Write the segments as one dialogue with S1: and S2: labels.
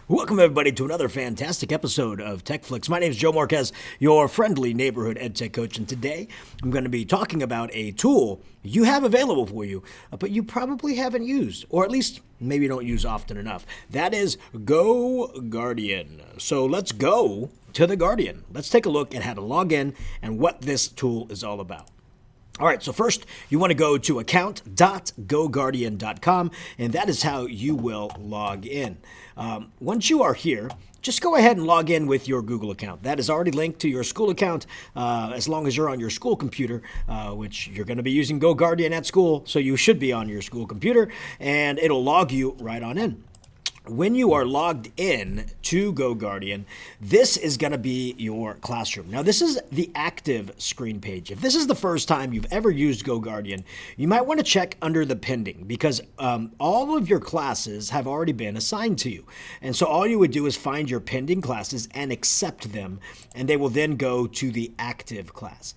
S1: Welcome, everybody, to another fantastic episode of TechFlix. My name is Joe Marquez, your friendly neighborhood EdTech coach, and today I'm going to be talking about a tool you have available for you, but you probably haven't used, or at least maybe don't use often enough. That is GoGuardian. So let's go to the Guardian. Let's take a look at how to log in and what this tool is all about. All right, so first you want to go to account.goguardian.com, and that is how you will log in. Once you are here, just go ahead and log in with your Google account. That is already linked to your school account as long as you're on your school computer, which you're going to be using GoGuardian at school, so you should be on your school computer, and it'll log you right on in. When you are logged in to GoGuardian, this is going to be your classroom. Now, this is the active screen page. If this is the first time you've ever used GoGuardian, you might want to check under the pending because all of your classes have already been assigned to you. And so all you would do is find your pending classes and accept them, and they will then go to the active class.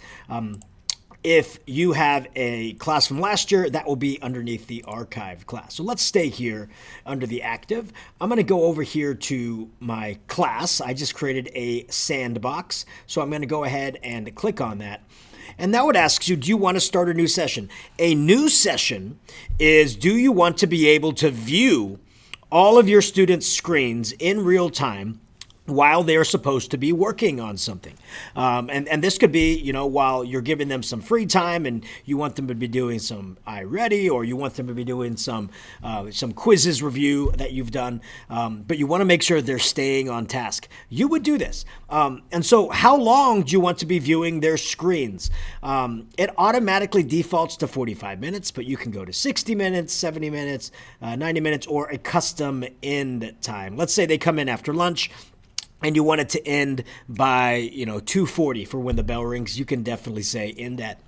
S1: If you have a class from last year, that will be underneath the archived class. So let's stay here under the active. I'm going to go over here to my class. I just created a sandbox. So I'm going to go ahead and click on that. And now it asks you, do you want to start a new session? A new session is, do you want to be able to view all of your students' screens in real time while they're supposed to be working on something. And this could be, while you're giving them some free time and you want them to be doing some iReady, or you want them to be doing some quizzes review that you've done, but you want to make sure they're staying on task. You would do this. And so how long do you want to be viewing their screens? It automatically defaults to 45 minutes, but you can go to 60 minutes, 70 minutes, 90 minutes, or a custom end time. Let's say they come in after lunch, and you want it to end by, 2:40 for when the bell rings. You can definitely say end at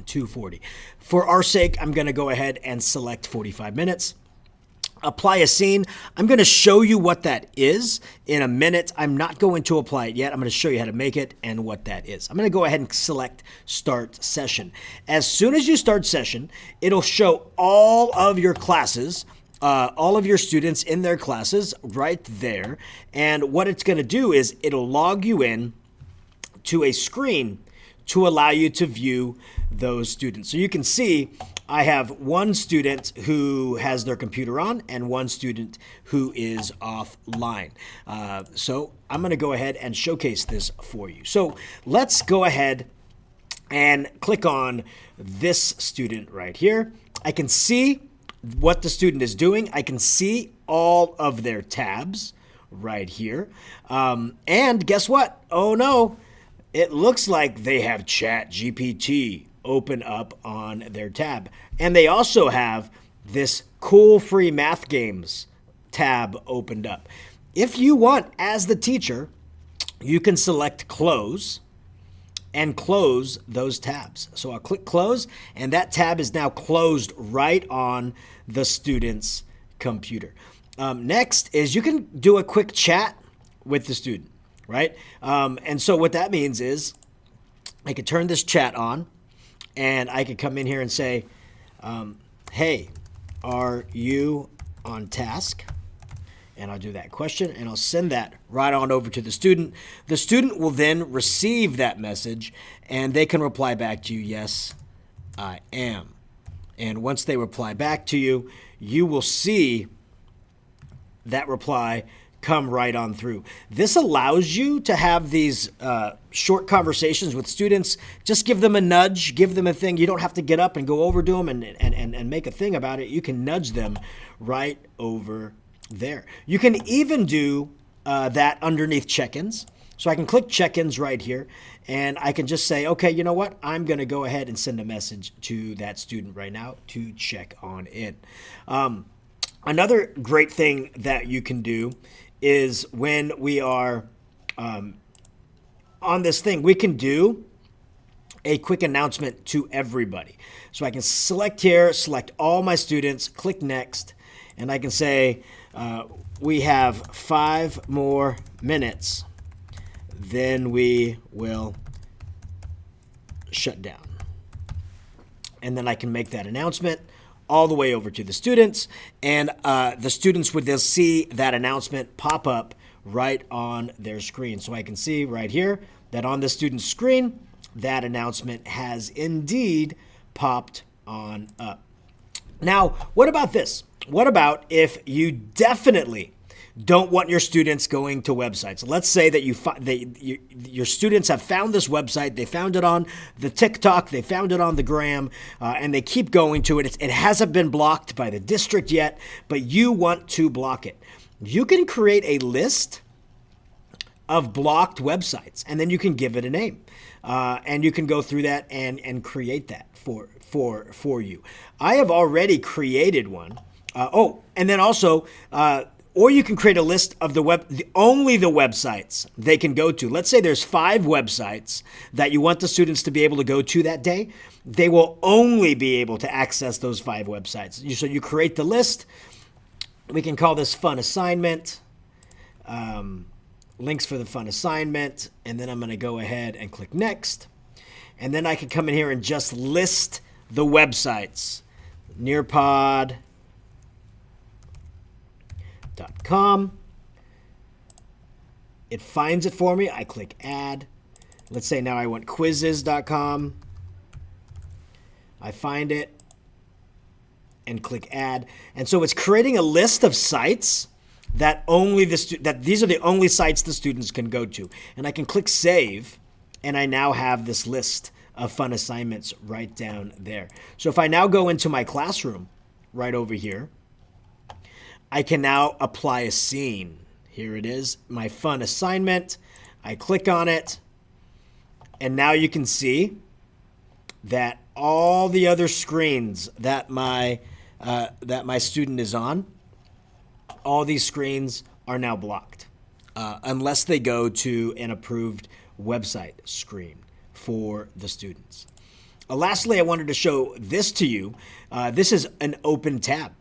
S1: 2:40. For our sake, I'm going to go ahead and select 45 minutes. Apply a scene. I'm going to show you what that is in a minute. I'm not going to apply it yet. I'm going to show you how to make it and what that is. I'm going to go ahead and select Start Session. As soon as you start session, it'll show all of your classes, all of your students in their classes right there. And what it's going to do is it'll log you in to a screen to allow you to view those students. So you can see I have one student who has their computer on and one student who is offline. So I'm going to go ahead and showcase this for you. So let's go ahead and click on this student right here. I can see what the student is doing. I can see all of their tabs right here. And guess what? Oh no, it looks like they have ChatGPT open up on their tab. And they also have this cool free math games tab opened up. If you want, as the teacher, you can select close and close those tabs. So I'll click close, and that tab is now closed right on the student's computer. Next is you can do a quick chat with the student, right? And so what that means is I could turn this chat on, and I could come in here and say, hey, are you on task? And I'll do that question, and I'll send that right on over to the student. The student will then receive that message, and they can reply back to you, yes, I am. And once they reply back to you, you will see that reply come right on through. This allows you to have these short conversations with students. Just give them a nudge, give them a thing. You don't have to get up and go over to them and make a thing about it. You can nudge them right over there. You can even do that underneath check-ins. So I can click check-ins right here, and I can just say, okay, you know what? I'm going to go ahead and send a message to that student right now to check on in. Another great thing that you can do is when we are on this thing, we can do a quick announcement to everybody. So I can select here, select all my students, click next, and I can say, we have 5 more minutes, then we will shut down. And then I can make that announcement all the way over to the students, and the students would then see that announcement pop up right on their screen. So I can see right here that on the student's screen, that announcement has indeed popped on up. Now, what about this? What about if you definitely don't want your students going to websites? Let's say that your students have found this website. They found it on the TikTok. They found it on the Gram, and they keep going to it. It hasn't been blocked by the district yet, but you want to block it. You can create a list of blocked websites, and then you can give it a name, and you can go through that and create that for you. I have already created one. And then also, or you can create a list of only the websites they can go to. Let's say there's 5 websites that you want the students to be able to go to that day. They will only be able to access those 5 websites. So you create the list. We can call this fun assignment. Links for the fun assignment. And then I'm going to go ahead and click next. And then I can come in here and just list the websites. Nearpod.com. It finds it for me. I click add. Let's say now I want quizzes.com. I find it and click add. And so it's creating a list of sites that these are the only sites the students can go to. And I can click save, and I now have this list of fun assignments right down there. So if I now go into my classroom right over here, I can now apply a scene. Here it is, my fun assignment. I click on it, and now you can see that all the other screens that my student is on, all these screens are now blocked unless they go to an approved website screen for the students. Lastly, I wanted to show this to you. This is an open tab.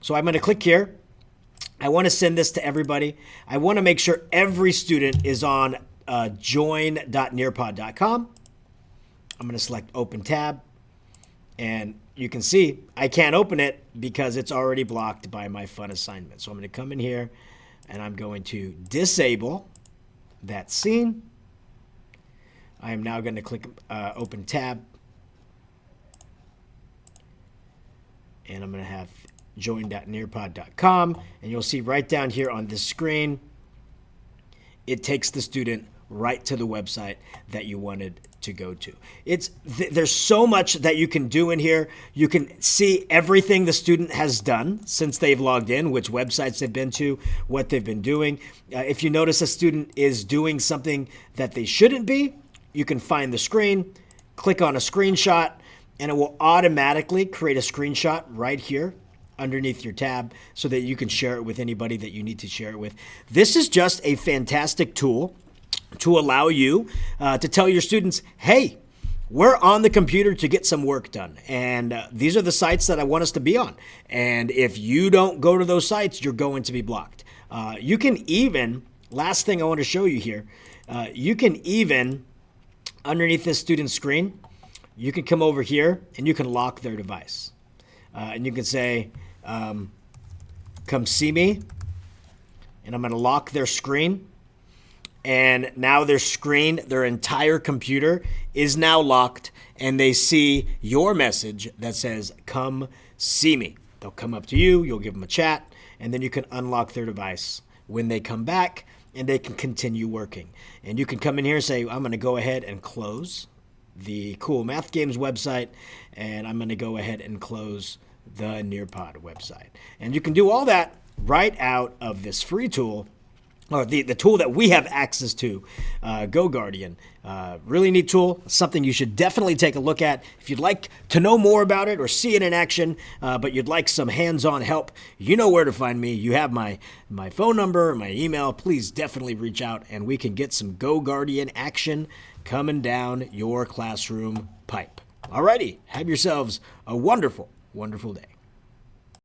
S1: So I'm going to click here. I want to send this to everybody. I want to make sure every student is on join.nearpod.com. I'm going to select open tab, and you can see I can't open it because it's already blocked by my fun assignment. So I'm going to come in here and I'm going to disable that scene. I am now going to click open tab, and I'm going to have join.nearpod.com, and you'll see right down here on this screen, it takes the student right to the website that you wanted to go to. There's so much that you can do in here. You can see everything the student has done since they've logged in, which websites they've been to, what they've been doing. If you notice a student is doing something that they shouldn't be, you can find the screen, click on a screenshot, and it will automatically create a screenshot right here underneath your tab so that you can share it with anybody that you need to share it with. This is just a fantastic tool to allow you to tell your students, hey, we're on the computer to get some work done, and these are the sites that I want us to be on. And if you don't go to those sites, you're going to be blocked. You can even, last thing I want to show you here, you can even, underneath this student's screen, you can come over here and you can lock their device. And you can say, come see me, and I'm going to lock their screen. And now their screen, their entire computer is now locked, and they see your message that says, come see me. They'll come up to you, you'll give them a chat, and then you can unlock their device when they come back, and they can continue working. And you can come in here and say, I'm going to go ahead and close the Cool Math Games website, and I'm going to go ahead and close the Nearpod website. And you can do all that right out of this free tool, or the tool that we have access to, GoGuardian. Really neat tool, something you should definitely take a look at. If you'd like to know more about it or see it in action, but you'd like some hands-on help, you know where to find me. You have my phone number, my email. Please definitely reach out, and we can get some GoGuardian action coming down your classroom pipe. Alrighty, have yourselves a wonderful, wonderful day.